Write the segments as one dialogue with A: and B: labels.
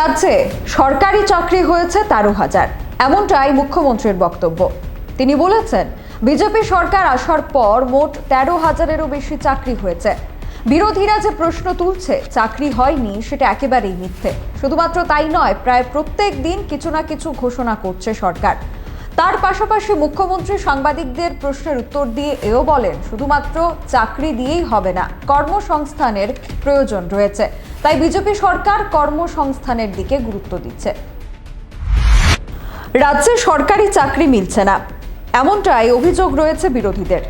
A: রাজ্যে সরকারি চাকরি হয়েছে 13,000, এমনটাই মুখ্যমন্ত্রীর বক্তব্য। তিনি বলেছেন, বিজেপি সরকার আসার পর মোট 13,000-এরও বেশি চাকরি হয়েছে। বিরোধীরা যে প্রশ্ন তুলছে চাকরি হয়নি, সেটা একেবারেই মিথ্যে। শুধুমাত্র তাই নয়, প্রায় প্রত্যেক দিন কিছু না কিছু ঘোষণা করছে সরকার। তার পাশাপাশি মুখ্যমন্ত্রী সাংবাদিকদের প্রশ্নের উত্তর দিয়ে এও বলেন, শুধুমাত্র চাকরি দিয়েই হবে না, কর্মসংস্থানের প্রয়োজন রয়েছে। তাই বিজেপি সরকার কর্মসংস্থানের দিকে গুরুত্ব দিচ্ছে। রাজ্যে সরকারি চাকরি মিলছে না, এমনটাই অভিযোগ রয়েছে বিরোধীদের।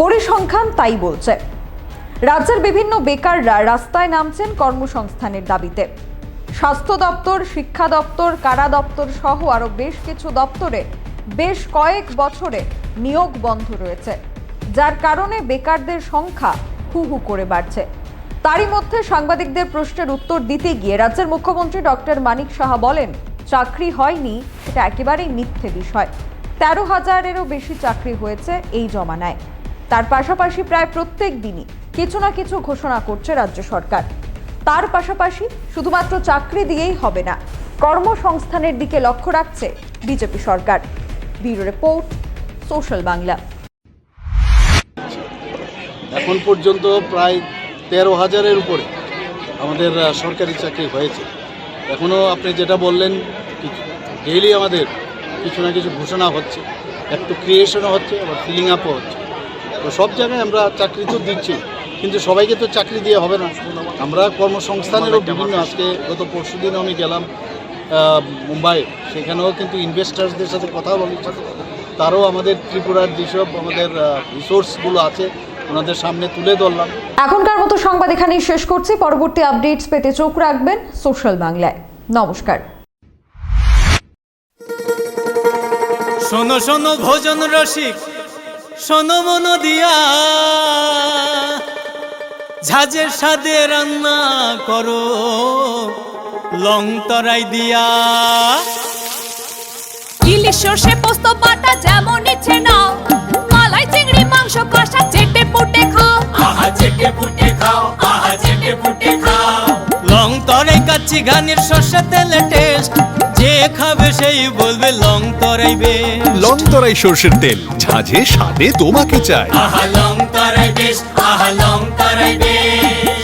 A: পরিসংখ্যান তাই বলছে। রাজ্যের বিভিন্ন বেকাররা রাস্তায় নামছেন কর্মসংস্থানের দাবিতে। স্বাস্থ্য দপ্তর, শিক্ষা দপ্তর, কারা দপ্তর সহ আরো বেশ কিছু দপ্তরে বেশ কয়েক বছরে নিয়োগ বন্ধ রয়েছে, যার কারণে বেকারদের সংখ্যা হু হু করে বাড়ছে। তারই মধ্যে সাংবাদিকদের প্রশ্নের উত্তর দিতে গিয়ে রাজ্যের মুখ্যমন্ত্রী ডক্টর মানিক সাহা বলেন, চাকরি হয়নি এটা একেবারেই মিথ্যে বিষয়। 13,000-এরও বেশি চাকরি হয়েছে এই জমানায়। তার পাশাপাশি প্রায় প্রত্যেক দিনই কিছু না কিছু ঘোষণা করছে রাজ্য সরকার। তার পাশাপাশি শুধুমাত্র চাকরি দিয়েই হবে না, কর্মসংস্থানের দিকে লক্ষ্য রাখছে বিজেপি সরকার। Bureau report, social Bangla.
B: এখন পর্যন্ত প্রায় 13,000-এর উপরে আমাদের সরকারি চাকরি হয়েছে। এখনও আপনি যেটা বললেন, ডেইলি আমাদের কিছু না কিছু ঘোষণা হচ্ছে, একটু ক্রিয়েশনও হচ্ছে, আবার ফিলিং আপও হচ্ছে। তো সব জায়গায় আমরা চাকরি তো দিচ্ছি, কিন্তু সবাইকে তো চাকরি দিয়ে হবে না। আমরা কর্মসংস্থানেরও বিভিন্ন, আজকে গত পরশু দিন আমি গেলাম মুম্বাই, সেখানেও কিন্তু ইনভেস্টার্সদের সাথে কথা বলেছি। তারও আমাদের ত্রিপুরার যেসব আমাদের রিসোর্সগুলো আছে ওনাদের সামনে তুলে ধরলাম।
A: এখনকার মতো সংবাদ এখানেই শেষ করছি। পরবর্তী আপডেটস পেতে চোখ রাখবেন সোশ্যাল বাংলায়। নমস্কার।
C: শোনো শোনো ভোজন রসিক, শোনো মন দিয়া, ঝাঁঝের স্বাদে রান্না করো লং তরাই দিয়া।
D: ইলিশ সর্ষে পোস্ত বাটা যেমন ইচ্ছে নাও, মালাই চিংড়ি মাংস কষা চেটে পুটে খাও,
C: আহা চেটে পুটে খাও, আহা চেটে পুটে খাও। লং তরাই কাচ্চি ঘানির সর্ষে তেলে টেস্ট, যে খাবে সেই বলবে লং তরাই বেশ।
E: লং তরাই সর্ষের তেল, ঝাঁঝে স্বাদে তোমাকে চাই।
C: আহা লং তরাই বেশ, আহা লং তরাই বেশ।